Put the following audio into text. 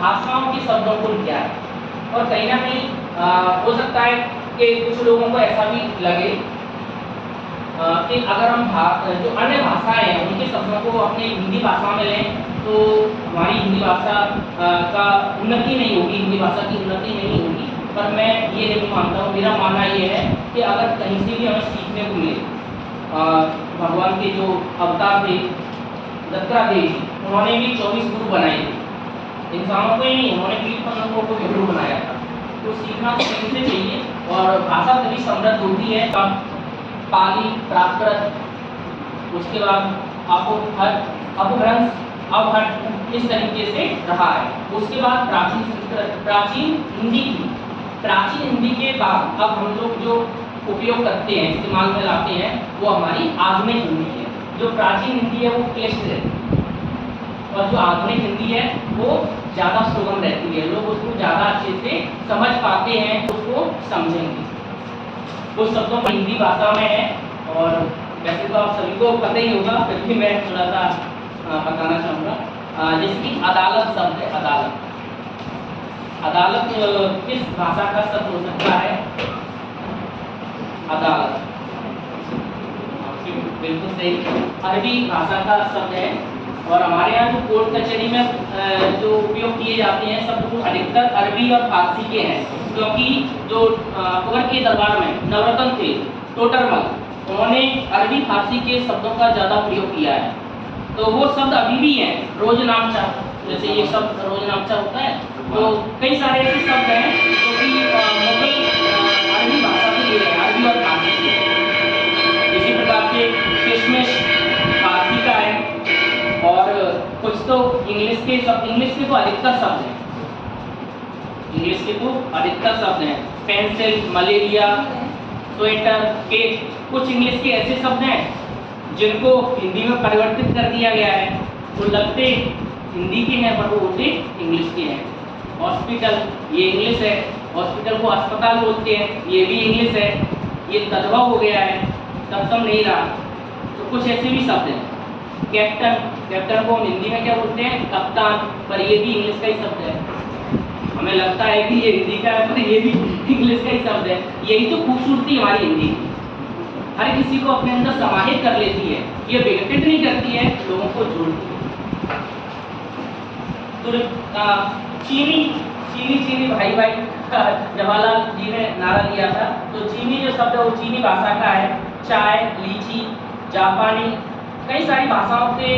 भाषाओं के शब्दों को लिया है। और कहीं ना कहीं हो सकता है कि कुछ लोगों को ऐसा भी लगे कि अगर हम जो अन्य भाषाएं हैं उनके शब्दों को अपने हिंदी भाषा में लें तो हमारी हिंदी भाषा का उन्नति नहीं होगी, हिंदी भाषा की उन्नति नहीं होगी। पर मैं ये नहीं मानता हूँ। मेरा मानना ये है कि अगर कहीं से भी हमें सीखने को मिले, भगवान के जो अवतार थे दत्तात्रेय जी, उन्होंने भी 24 गुरु बनाए थे, इंसानों को ही नहीं, उन्होंने 20 लोगों को भी गुरु बनाया था। तो सीखना तो कहीं से चाहिए और भाषा तभी समृद्ध होती है। पाली, प्राकृत, उसके बाद अपभ्रंश, अवहट, इस तरीके से रहा है। उसके बाद प्राचीन संस्कृत, प्राचीन हिंदी थी। प्राचीन हिंदी के बाद अब हम लोग जो उपयोग करते हैं, इस्तेमाल में लाते हैं, वो हमारी आधुनिक हिंदी है। जो प्राचीन हिंदी है वो क्लिष्ट है और जो आधुनिक हिंदी है वो ज़्यादा सुगम रहती है। लोग उसको ज़्यादा अच्छे से समझ पाते हैं, उसको समझेंगे। कुछ शब्दों में हिंदी भाषा में है और वैसे तो आप सभी को पता ही होगा, फिर भी मैं थोड़ा सा बताना चाहूँगा। जैसे कि अदालत शब्द है, अदालत। अदालत किस भाषा का शब्द हो सकता है? अदालत बिल्कुल सही, अरबी भाषा का शब्द है। और हमारे यहाँ जो कोर्ट कचहरी में जो उपयोग किए जाते हैं शब्द वो अधिकतर अरबी और फारसी के हैं, क्योंकि जो अकबर के दरबार में नवरत्न थे टोडरमल, उन्होंने अरबी फारसी के शब्दों का ज़्यादा प्रयोग किया है। तो वो शब्द अभी भी हैं। रोजनामचा, जैसे ये शब्द रोजनामचा होता है, तो कई सारे ऐसे शब्द हैं जो कि मुगल अरबी भाषा से लिए हैं, अरबी और फारसी से। इसी प्रकार से किशमिश फारसी का है और कुछ तो इंग्लिश के शब्द, इंग्लिश के तो अधिकतर शब्द हैं, इंग्लिश के तो अधिकतर शब्द हैं। पेंसिल, मलेरिया, स्वेटर, केक, कुछ इंग्लिश के ऐसे शब्द हैं जिनको हिंदी में परिवर्तित कर दिया गया है। वो लगते हिंदी के हैं पर वो होते इंग्लिश के हैं। हॉस्पिटल, ये इंग्लिश है, हॉस्पिटल को अस्पताल बोलते हैं, ये भी इंग्लिश है। ये तदवा हो गया है, तत्सम नहीं रहा। तो कुछ ऐसे भी शब्द हैं। कैप्टन, कैप्टन को हम हिंदी में क्या बोलते हैं? कप्तान, पर ये भी इंग्लिश का ही शब्द है। हमें लगता है कि ये हिंदी का है पर ये भी इंग्लिश का ही शब्द है। यही तो खूबसूरती हमारी हिंदी की, हर किसी को अपने अंदर समाहित कर लेती है। ये विघटित नहीं करती है, लोगों को जोड़ती है। तो चीनी, चीनी चीनी भाई भाई जवाहरलाल जी ने नारा दिया था। तो चीनी जो शब्द है वो चीनी भाषा का है। चाय, लीची, जापानी, कई सारी भाषाओं से